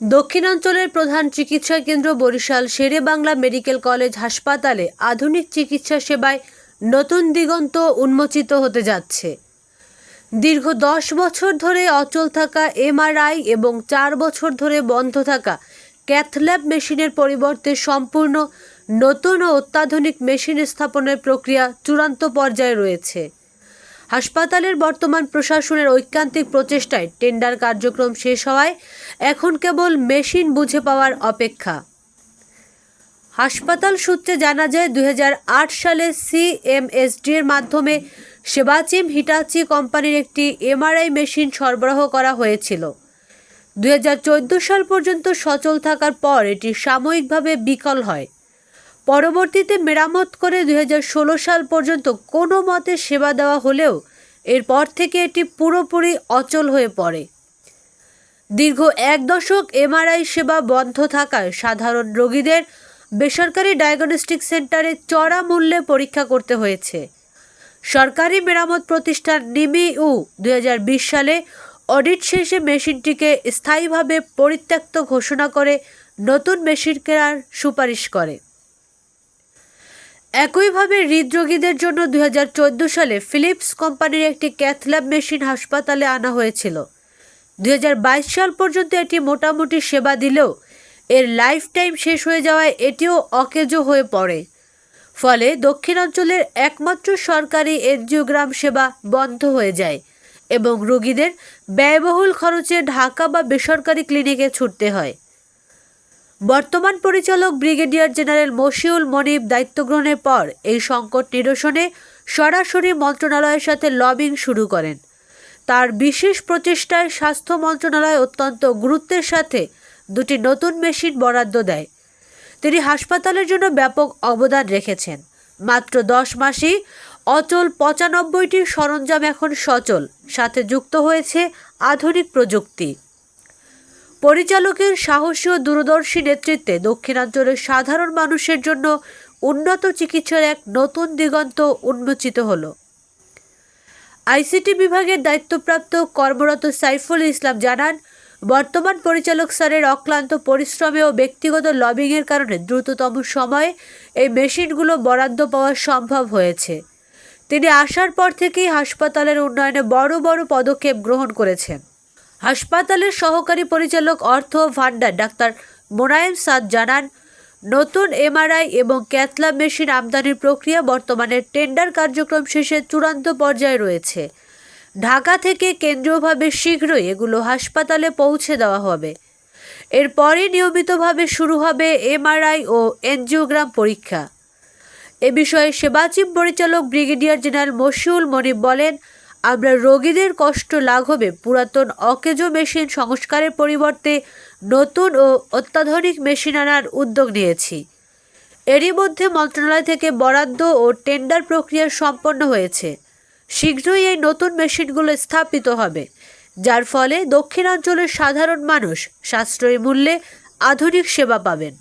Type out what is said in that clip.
দক্ষিণাঞ্চলের প্রধান চিকিৎসা কেন্দ্র বরিশাল শেরেবাংলা মেডিকেল কলেজ হাসপাতালে আধুনিক চিকিৎসা সেবায় নতুন দিগন্ত উন্মোচিত হতে যাচ্ছে। দীর্ঘ 10 বছর ধরে অচল থাকা এমআরআই এবং 4 বছর ধরে বন্ধ থাকা ক্যাথল্যাব মেশিনের পরিবর্তে সম্পূর্ণ নতুন ও অত্যাধুনিক মেশিন স্থাপনের প্রক্রিয়া চূড়ান্ত পর্যায়ে রয়েছে। হাসপাতালের বর্তমান প্রশাসনের ঐকান্তিক প্রচেষ্টায় টেন্ডার কার্যক্রম শেষ হওয়ায় এখন কেবল মেশিন বুঝে পাওয়ার অপেক্ষা। হাসপাতাল সূত্রে জানা যায় 2008 সালে সিএমএসডি এর মাধ্যমে সেবাচিম হিটাচি কোম্পানির একটি এমআরআই মেশিন সরবরাহ করা হয়েছিল। 2014 সাল পর্যন্ত সচল থাকার পর এটি সাময়িকভাবে বিকল হয়। পরবর্তীতে মেরামত করে 2016 সাল পর্যন্ত কোনো মতে সেবা দেওয়া হলেও এরপর থেকে এটি পুরোপুরি অচল হয়ে পড়ে। দীর্ঘ 1 দশক এমআরআই সেবা বন্ধ থাকায় সাধারণ রোগীদের বেসরকারি ডায়াগনস্টিক সেন্টারে চড়া মূল্যে পরীক্ষা করতে হয়েছে। সরকারি মেরামত প্রতিষ্ঠান নিমিউ 2020 সালে অডিট শেষে মেশিনটিকে স্থায়ীভাবে পরিত্যক্ত ঘোষণা করে নতুন মেশিন কেনার সুপারিশ করে। একইভাবে হৃদরোগীদের জন্য 2014 সালে ফিলিপস কোম্পানির একটি ক্যাথল্যাব মেশিন হাসপাতালে আনা হয়েছিল। 2022 সাল পর্যন্ত এটি মোটামুটি সেবা দিলেও এর লাইফ টাইম শেষ হয়ে যাওয়ায় এটিও অকেজো হয়ে পড়ে। ফলে দক্ষিণাঞ্চলের একমাত্র সরকারি এনজিওগ্রাম সেবা বন্ধ হয়ে যায় এবং রোগীদের ব্যয়বহুল খরচে ঢাকা বা বেসরকারি ক্লিনিকে ছুটতে হয়। বর্তমান পরিচালক ব্রিগেডিয়ার জেনারেল মশিউল মনিব দায়িত্ব গ্রহণের পর এই সংকট নিরসনে সরাসরি মন্ত্রণালয়ের সাথে লবিং শুরু করেন। তার বিশেষ প্রচেষ্টায় স্বাস্থ্য মন্ত্রণালয় অত্যন্ত গুরুত্বের সাথে 2টি নতুন মেশিন বরাদ্দ দেয়। তিনি হাসপাতালের জন্য ব্যাপক অবদান রেখেছেন। মাত্র 10 মাসেই অচল 95টি সরঞ্জাম এখন সচল, সাথে যুক্ত হয়েছে আধুনিক প্রযুক্তি। পরিচালকের সাহসী ও দূরদর্শী নেতৃত্বে দক্ষিণাঞ্চলের সাধারণ মানুষের জন্য উন্নত চিকিৎসার এক নতুন দিগন্ত উন্মোচিত হলো। আইসিটি বিভাগের দায়িত্বপ্রাপ্ত কর্মরত সাইফুল ইসলাম জানান, বর্তমান পরিচালক স্যারের অক্লান্ত পরিশ্রমে ও ব্যক্তিগত লবিংয়ের কারণে দ্রুততম সময়ে এই মেশিনগুলো বরাদ্দ পাওয়া সম্ভব হয়েছে। তিনি আসার পর থেকেই হাসপাতালের উন্নয়নে বড় বড় পদক্ষেপ গ্রহণ করেছেন। হাসপাতালের সহকারী পরিচালক অর্থ ভান্ডার ডাক্তার মোনায়েম সাদ জানান, নতুন এমআরআই এবং ক্যাথল্যাব মেশিন আমদানির প্রক্রিয়া বর্তমানে টেন্ডার কার্যক্রম শেষে চূড়ান্ত পর্যায়ে রয়েছে। ঢাকা থেকে কেন্দ্রীয়ভাবে শীঘ্রই এগুলো হাসপাতালে পৌঁছে দেওয়া হবে। এরপরই নিয়মিতভাবে শুরু হবে এমআরআই ও এনজিওগ্রাম পরীক্ষা। এ বিষয়ে সেবাচিম পরিচালক ব্রিগেডিয়ার জেনারেল মশিউল মনিব বলেন, আমরা রোগীদের কষ্ট লাঘবে পুরাতন অকেজো মেশিন সংস্কারের পরিবর্তে নতুন ও অত্যাধুনিক মেশিন আনার উদ্যোগ নিয়েছি। এরই মধ্যে মন্ত্রণালয় থেকে বরাদ্দ ও টেন্ডার প্রক্রিয়া সম্পন্ন হয়েছে। শীঘ্রই এই নতুন মেশিনগুলো স্থাপিত হবে, যার ফলে দক্ষিণাঞ্চলের সাধারণ মানুষ সাশ্রয়ী মূল্যে আধুনিক সেবা পাবেন।